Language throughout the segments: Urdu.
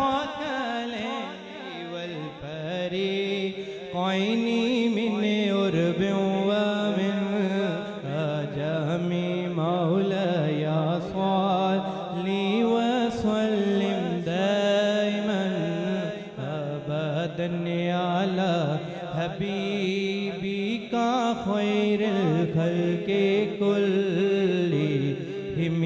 الثقلين والفريقين من عرب ومن عجم مولاي صل وسلم دائما أبدا على حبيبك خير الخلق كلهم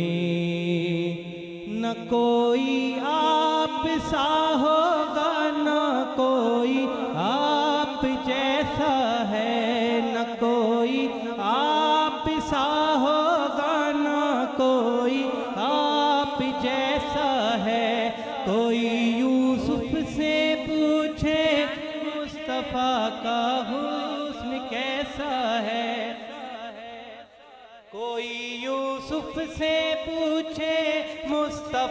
نہ کوئی آپ سا ہوگا نہ کوئی آپ جیسا ہے نہ کوئی آپ سا ہوگا نہ کوئی آپ جیسا ہے کوئی یوسف سے پوچھے مصطفیٰ کا حسن کیسا ہے کوئی یوسف سے پوچھے مصطفیٰ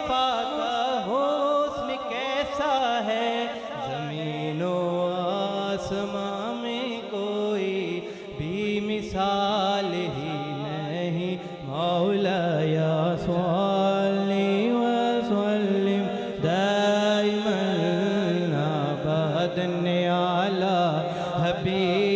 کا حسن کیسا ہے زمین و آسمان میں کوئی بھی مثال ہی نہیں مولاي صل وسلم دائما أبدا على حبيبك